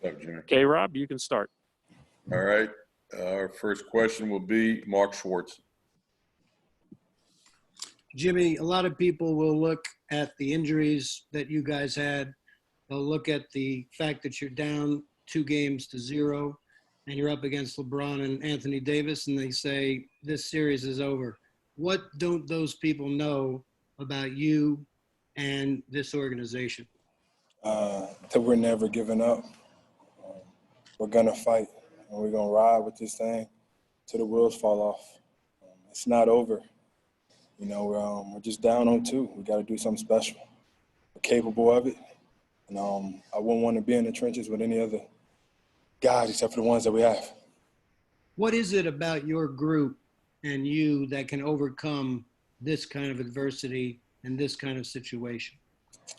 Okay, Rob, you can start. All right. Our first question will be Mark Schwartz. Jimmy, a lot of people will look at the injuries that you guys had. They'll look at the fact that you're down 2-0 and you're up against LeBron and Anthony Davis, and they say this series is over. What don't those people know about you and this organization? That we're never giving up. We're going to fight, and we're going to ride with this thing till the wheels fall off. It's not over. You know, we're just down on 2. We got to do something special. We're capable of it. And I wouldn't want to be in the trenches with any other guys except for the ones that we have. What is it about your group and you that can overcome this kind of adversity and this kind of situation?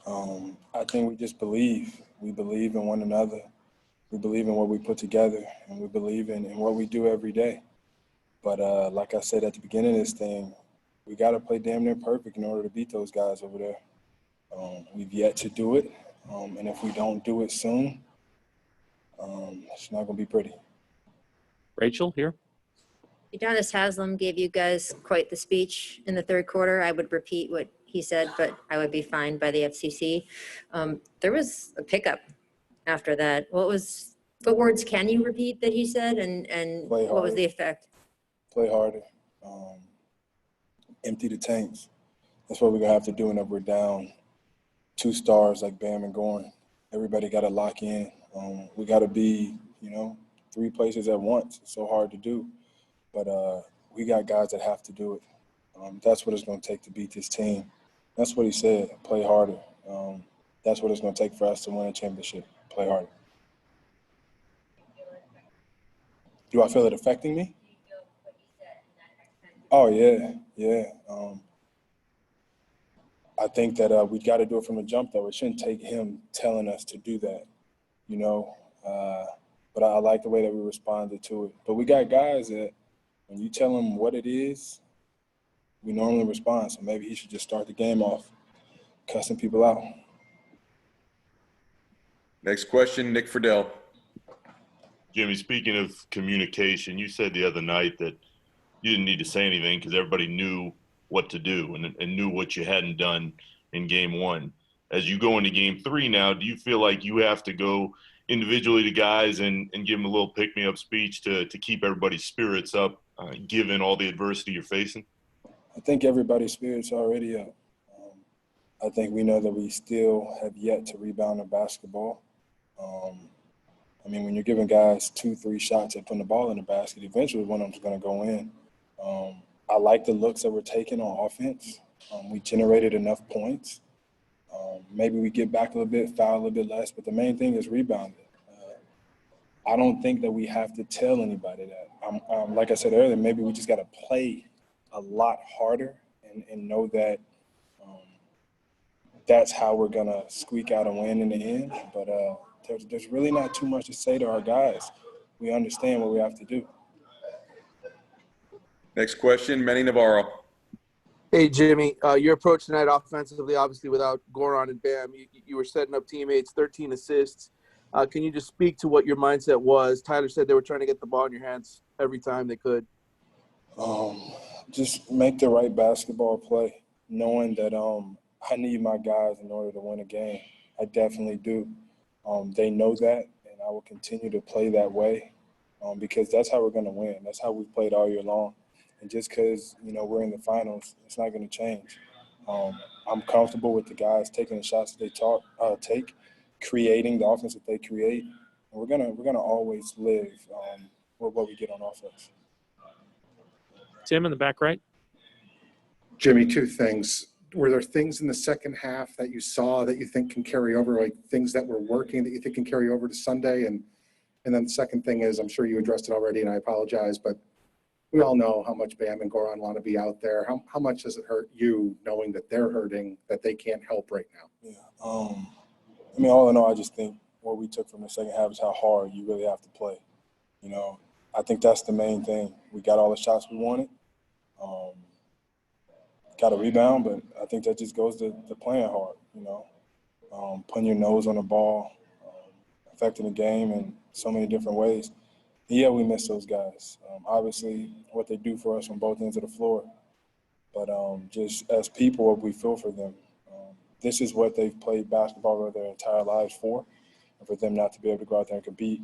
I think we just believe. We believe in one another. We believe in what we put together, and we believe in what we do every day. But like I said at the beginning of this thing, we got to play damn near perfect in order to beat those guys over there. We've yet to do it, and if we don't do it soon, it's not going to be pretty. Rachel, here. Udonis Haslam gave you guys quite the speech in the third quarter. I would repeat what he said, but I would be fined by the FCC. There was a pickup after that. What words can you repeat that he said, and what was the effect? Play harder. Empty the tanks. That's what we're going to have to do whenever we're down 2 stars like Bam and Goran. Everybody got to lock in. We got to be, 3 places at once. It's so hard to do. But we got guys that have to do it. That's what it's going to take to beat this team. That's what he said, play harder. That's what it's going to take for us to win a championship, play harder. Do I feel it affecting me? Oh, yeah. I think that we got to do it from the jump, though. It shouldn't take him telling us to do that, But I like the way that we responded to it. But we got guys that when you tell them what it is, we normally respond. So maybe he should just start the game off cussing people out. Next question, Nick Friedel. Jimmy, speaking of communication, you said the other night that you didn't need to say anything because everybody knew what to do and knew what you hadn't done in game 1. As you go into game 3 now, do you feel like you have to go individually to guys and give them a little pick-me-up speech to keep everybody's spirits up, given all the adversity you're facing? I think everybody's spirits are already up. I think we know that we still have yet to rebound a basketball. When you're giving guys 2-3 shots at putting the ball in the basket, eventually one of them's going to go in. I like the looks that we're taking on offense. We generated enough points. Maybe we get back a little bit, foul a little bit less, but the main thing is rebounding. I don't think that we have to tell anybody that. Like I said earlier, maybe we just got to play a lot harder and know that that's how we're going to squeak out a win in the end. But there's really not too much to say to our guys. We understand what we have to do. Next question, Manny Navarro. Hey, Jimmy, your approach tonight offensively, obviously without Goran and Bam, you were setting up teammates, 13 assists. Can you just speak to what your mindset was? Tyler said they were trying to get the ball in your hands every time they could. Just make the right basketball play, knowing that I need my guys in order to win a game. I definitely do. They know that, and I will continue to play that way because that's how we're going to win. That's how we've played all year long. And just because, we're in the finals, it's not going to change. I'm comfortable with the guys taking the shots that they take, creating the offense that they create. And we're gonna always live with what we get on offense. Tim in the back right. Jimmy, 2 things. Were there things in the second half that you saw that you think can carry over, like things that were working that you think can carry over to Sunday? And then the second thing is, I'm sure you addressed it already, and I apologize, but we all know how much Bam and Goran want to be out there. How much does it hurt you knowing that they're hurting, that they can't help right now? Yeah. All in all, I just think what we took from the second half is how hard you really have to play. I think that's the main thing. We got all the shots we wanted. Got a rebound, but I think that just goes to playing hard, putting your nose on the ball, affecting the game in so many different ways. Yeah, we miss those guys. Obviously, what they do for us on both ends of the floor. But just as people, we feel for them. This is what they've played basketball their entire lives for. And for them not to be able to go out there and compete,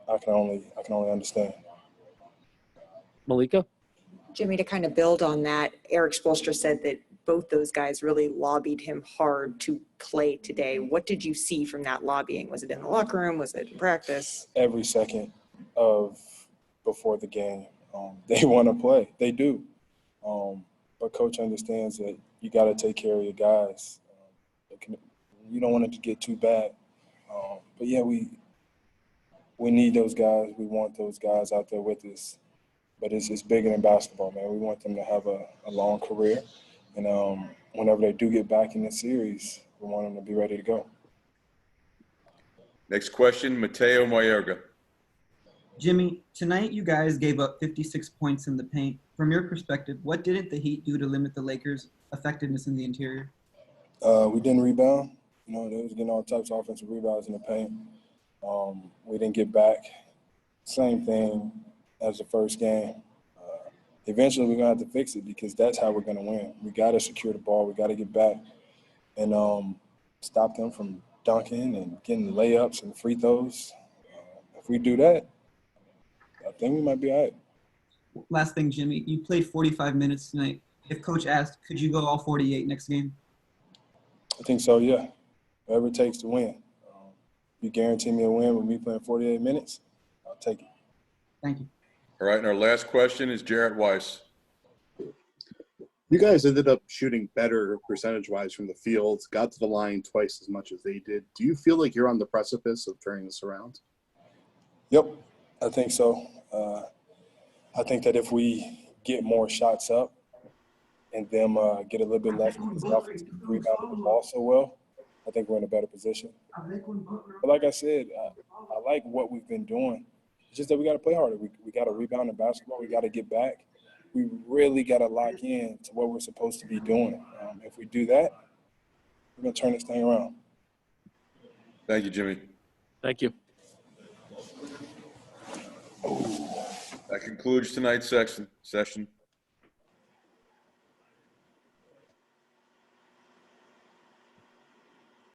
I can only understand. Malika? Jimmy, to kind of build on that, Eric Spoelstra said that both those guys really lobbied him hard to play today. What did you see from that lobbying? Was it in the locker room? Was it in practice? Every second of before the game, they want to play. They do. But Coach understands that you got to take care of your guys. You don't want it to get too bad. But, yeah, we need those guys. We want those guys out there with us. But it's bigger than basketball, man. We want them to have a long career. And whenever they do get back in the series, we want them to be ready to go. Next question, Mateo Mayorga. Jimmy, tonight you guys gave up 56 points in the paint. From your perspective, what didn't the Heat do to limit the Lakers' effectiveness in the interior? We didn't rebound. They was getting all types of offensive rebounds in the paint. We didn't get back. Same thing as the first game. Eventually, we're going to have to fix it because that's how we're going to win. We got to secure the ball. We got to get back and stop them from dunking and getting layups and free throws. If we do that, I think we might be all right. Last thing, Jimmy, you played 45 minutes tonight. If Coach asked, could you go all 48 next game? I think so, yeah. Whatever it takes to win. You guarantee me a win with me playing 48 minutes, I'll take it. Thank you. All right, and our last question is Jarrett Weiss. You guys ended up shooting better percentage-wise from the field, got to the line twice as much as they did. Do you feel like you're on the precipice of turning this around? Yep, I think so. I think that if we get more shots up and them get a little bit less offensive rebounding the ball so well, I think we're in a better position. But like I said, I like what we've been doing. It's just that we got to play harder. We got to rebound in basketball. We got to get back. We really got to lock in to what we're supposed to be doing. If we do that, we're going to turn this thing around. Thank you, Jimmy. Thank you. That concludes tonight's session.